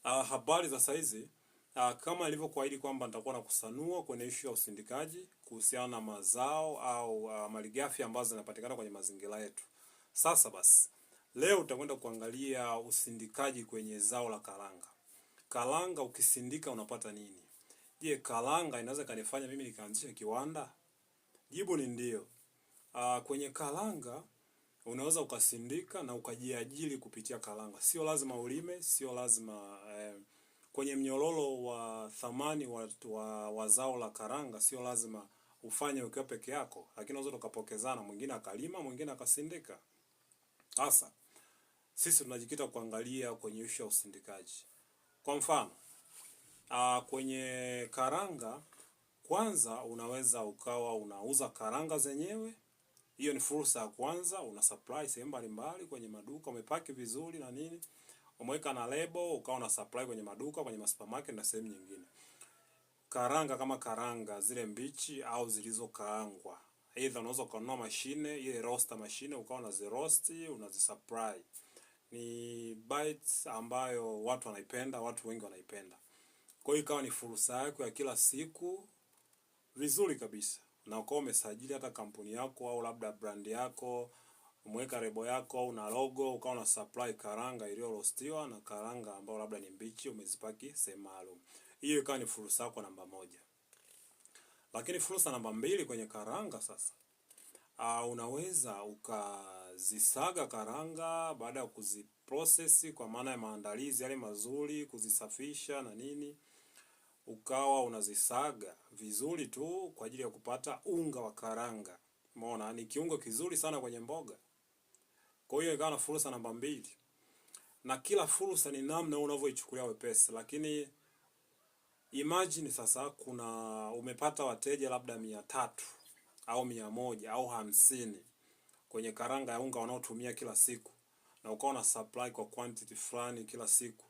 Habari za saizi. Kama ilivyokuahidi kwamba nitakuwa na kusanua kwenye issue ya usindikaji kuhusiana na mazao au malighafi ambazo zinapatikana kwenye mazingira yetu. Sasa basi, leo tutakwenda kuangalia usindikaji kwenye zao la karanga. Karanga ukisindika unapata nini? Je, karanga inaweza kanifanya mimi nikaanzisha kiwanda? Jibu ni ndio. Kwenye karanga unaweza ukasindika na ukajiajiri kupitia karanga. Sio lazima ulime, sio lazima kwenye mnyororo wa thamani wa zao la karanga, sio lazima ufanye ukiwa peke yako, lakini unaweza tukapokezana, mwingine akalima, mwingine akasindika. Sasa sisi tunajikita kuangalia kwenye issue ya usindikaji. Kwa mfano, kwenye karanga kwanza unaweza ukawa unauza karanga zenyewe. Hiyo ni fursa ya kwanza, una supply sehemu mbalimbali kwenye maduka, umepaki vizuri na nini, umeweka na label, ukawa una supply kwenye maduka, kwenye supermarket na sehemu nyingine. Karanga kama karanga zile mbichi au zilizokaangwa. Either unaweza kununua mashine, ile roaster mashine, ukawa unaziroast, unazisupply. Ni bites ambayo watu wanaipenda, watu wengi wanaipenda. Kwa hiyo ikawa ni fursa yako ya kila siku vizuri kabisa. Na ukawa umesajili hata kampuni yako au labda brand yako, umeweka lebo yako au na logo, ukawa una supply karanga iliyo roastiwa na karanga ambayo labda ni mbichi umezipaki sehemu maalum. Hiyo ikawa ni fursa yako namba moja. Lakini fursa namba mbili kwenye karanga sasa. Unaweza ukazisaga karanga baada ya kuziprocess kwa maana ya maandalizi yale mazuri, kuzisafisha na nini. Ukawa unazisaga vizuri tu kwa ajili ya kupata unga wa karanga. Umeona ni kiungo kizuri sana kwenye mboga. Kwa hiyo ikawa na fursa namba mbili. Na kila fursa ni namna unavyoichukulia wepesi, lakini imagine sasa umepata wateja labda 300 au 100 au 50 kwenye karanga ya unga wanaotumia kila siku, na ukawa na supply kwa quantity fulani kila siku.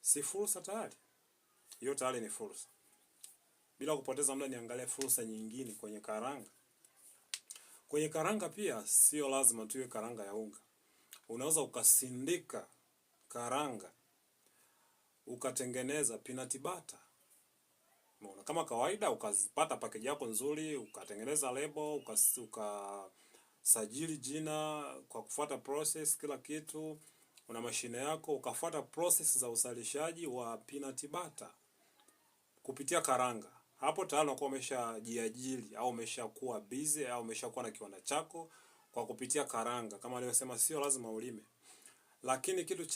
Si fursa tayari? Hiyo tayari ni fursa. Bila kupoteza muda niangalie fursa nyingine kwenye karanga. Kwenye karanga pia sio lazima tuwe karanga ya unga. Unaweza ukasindika karanga ukatengeneza peanut butter. Unaona, kama kawaida ukazipata package yako nzuri, ukatengeneza label, ukasajili jina kwa kufuata process kila kitu, una mashine yako, ukafuata process za uzalishaji wa peanut butter kupitia karanga. Hapo tayari unakuwa umeshajiajiri au umeshakuwa busy au umeshakuwa na kiwanda chako kwa kupitia karanga. Kama nilivyosema, sio lazima ulime. Lakini kitu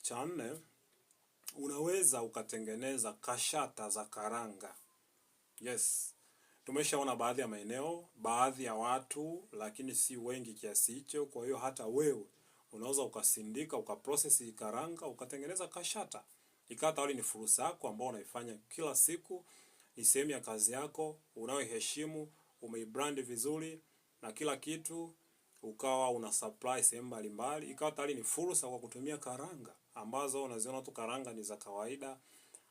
cha nne, unaweza ukatengeneza kashata za karanga. Yes. Tumeshaona baadhi ya maeneo, baadhi ya watu, lakini si wengi kiasi hicho. Kwa hiyo hata wewe unaweza ukasindika, ukaprocess karanga, ukatengeneza kashata. Ikawa tayari ni fursa yako ambayo unaifanya kila siku, ni sehemu ya kazi yako, unayoheshimu, umeibrand vizuri na kila kitu, ukawa una supply sehemu mbalimbali. Ikawa tayari ni fursa kwa kutumia karanga ambazo unaziona tu karanga ni za kawaida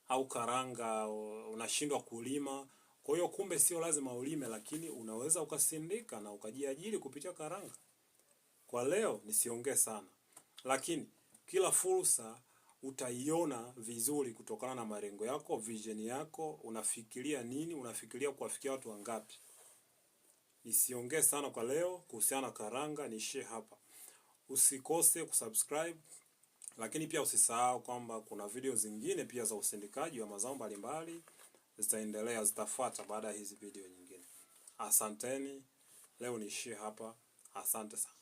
au karanga unashindwa kulima. Kwa hiyo kumbe sio lazima ulime, lakini unaweza ukasindika na ukajiajiri kupitia karanga. Kwa leo nisiongee sana, lakini kila fursa utaiona vizuri kutokana na malengo yako, vision yako, unafikiria nini, unafikiria kuwafikia watu wangapi. Nisiongee sana kwa leo kuhusiana na karanga, niishie hapa. Usikose kusubscribe, lakini pia usisahau kwamba kuna video zingine pia za usindikaji wa mazao mbalimbali zitaendelea, zitafuata baada ya hizi video nyingine. Asanteni, leo niishie hapa. Asante sana.